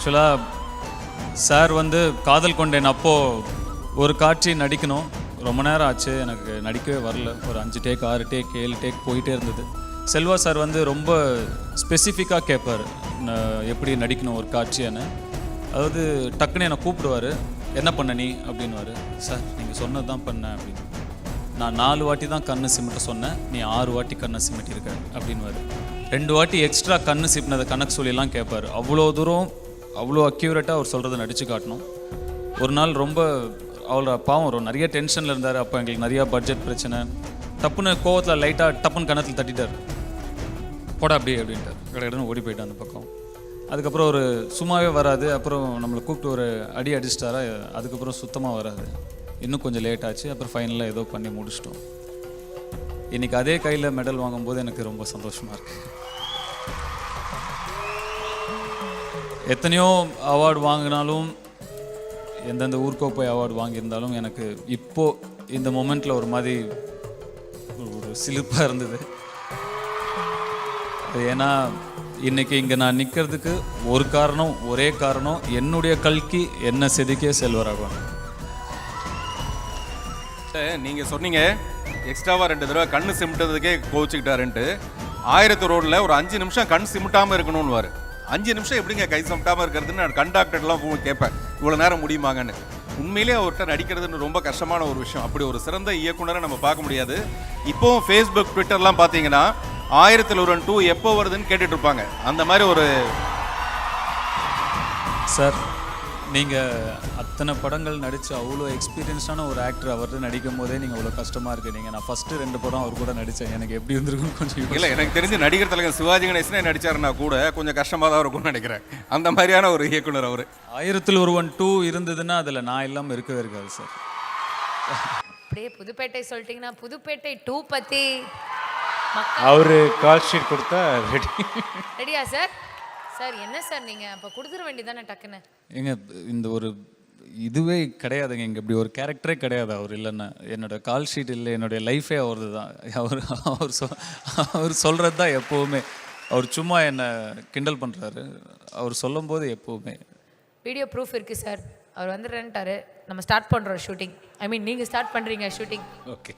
ஆக்சுவலாக சார் வந்து காதல் கொண்டேன் அப்போது ஒரு காட்சி நடிக்கணும். ரொம்ப நேரம் ஆச்சு, எனக்கு நடிக்கவே வரல. ஒரு 5 டேக் 6 டேக் 7 டேக் போயிட்டே இருந்தது. செல்வா சார் வந்து ரொம்ப ஸ்பெசிஃபிக்காக கேட்பார் எப்படி நடிக்கணும் ஒரு காட்சியானு. அதாவது டக்குன்னு என்னை கூப்பிடுவார், என்ன பண்ண நீ அப்படின்வார். சார் நீங்கள் சொன்னது தான் பண்ணேன் அப்படின்னு. நான் 4 வாட்டி தான் கண்ணை சிமிட்ட சொன்னேன், நீ 6 வாட்டி கண்ணை சிமிட்டிருக்க அப்படின்வார். 2 வாட்டி எக்ஸ்ட்ரா கண்ணு சிமிட்டினதை கணக்கு சொல்லிலாம் கேட்பார். அவ்வளோ தூரம் அவ்வளோ அக்யூரேட்டாக அவர் சொல்கிறத நடித்து காட்டணும். ஒரு நாள் ரொம்ப அவ்வளோ பாவம் நிறைய டென்ஷனில் இருந்தார். அப்போ எங்களுக்கு நிறையா பட்ஜெட் பிரச்சனை. டப்புன்னு கோவத்தில் லைட்டாக டப்புன்னு கணத்தில் தட்டிட்டார், போடா அப்படியே அப்படின்ட்டார். கடன்னு ஓடி போயிட்டார் அந்த பக்கம். அதுக்கப்புறம் ஒரு சும்மாவே வராது. அப்புறம் நம்மளை கூப்பிட்டு ஒரு அடி அடிச்சிட்டாரா, அதுக்கப்புறம் சுத்தமாக வராது. இன்னும் கொஞ்சம் லேட் ஆச்சு. அப்புறம் ஃபைனலாக ஏதோ பண்ணி முடிச்சிட்டோம். இன்றைக்கி அதே கையில் மெடல் வாங்கும்போது எனக்கு ரொம்ப சந்தோஷமாக இருக்குது. எத்தனையோ அவார்டு வாங்கினாலும், எந்தெந்த ஊருக்கோ போய் அவார்டு வாங்கியிருந்தாலும், எனக்கு இப்போது இந்த மொமெண்ட்டில் ஒரு மாதிரி ஒரு சிலிர்ப்பாக இருந்தது. ஏன்னா இன்றைக்கி இங்கே நான் நிற்கிறதுக்கு ஒரு காரணம், ஒரே காரணம், என்னுடைய கல்கி என்ன செதுக்கிய செல்வராகவன். நீங்கள் சொன்னீங்க எக்ஸ்ட்ராவாக 2 தடவை கண்ணு சிமிட்டதுக்கே கோவிச்சுக்கிட்டாருன்ட்டு. 1000 ரோடில் ஒரு 5 நிமிஷம் கண் சிமிட்டாமல் இருக்கணும்னு 5 நிமிஷம் எப்படிங்க கை சமட்டாமல் இருக்கிறதுன்னு நான் கண்டாக்டர்லாம் கேட்பேன், இவ்வளோ நேரம் முடியுமாங்கன்னு. உண்மையிலேயே அவர்கிட்ட நடிக்கிறதுன்னு ரொம்ப கஷ்டமான ஒரு விஷயம். அப்படி ஒரு சிறந்த இயக்குனரை நம்ம பார்க்க முடியாது. இப்போவும் ஃபேஸ்புக் ட்விட்டர்லாம் பார்த்தீங்கன்னா 1001 2 எப்போ வருதுன்னு கேட்டுட்டு இருப்பாங்க. அந்த மாதிரி ஒரு சார், நீங்கள் அத்தனை படங்கள் நடித்து அவ்வளோ எக்ஸ்பீரியன்ஸான ஒரு ஆக்டர் அவர்கிட்ட நடிக்கும் போதே நீங்கள் அவ்வளோ கஷ்டமாக இருக்கீங்க. நான் ஃபஸ்ட்டு 2 படம் அவர் கூட நடித்தேன், எனக்கு எப்படி இருந்திருக்குன்னு கொஞ்சம் இல்லை. எனக்கு தெரிஞ்சு நடிகர் தலைவர் சிவாஜி கணேசனே நடித்தாருன்னா கூட கொஞ்சம் கஷ்டமாக தான் இருக்கும்னு நினைக்கிறேன். அந்த மாதிரியான ஒரு இயக்குனர் அவர். 1001 2 இருந்ததுன்னா அதில் நான் இல்லாமல் இருக்கவே இருக்காது சார். அப்படியே புதுப்பேட்டை சொல்லிட்டீங்கன்னா புதுப்பேட்டை 2 பற்றி அவரு கால் ஷீட் கொடுத்தா ரெடியா சார்? சார் என்ன சார் நீங்கள் அப்போ கொடுத்துட வேண்டியதானே டக்குன்னு? எங்க இந்த ஒரு இதுவே கிடையாதுங்க, இங்கே இப்படி ஒரு கேரக்டரே கிடையாது அவர் இல்லைன்னா. என்னோடய கால் ஷீட் இல்லை, என்னுடைய லைஃபே அவரது தான். அவர் சொல்கிறது தான் எப்போவுமே. அவர் சும்மா என்னை கிண்டல் பண்ணுறாரு, அவர் சொல்லும்போது எப்போவுமே. வீடியோ ப்ரூஃப் இருக்குது சார். அவர் வந்துடுறேன்ட்டாரு. நம்ம ஸ்டார்ட் பண்ணுறோம் ஷூட்டிங். ஐ மீன் நீங்கள் ஸ்டார்ட் பண்ணுறீங்க ஷூட்டிங். ஓகே.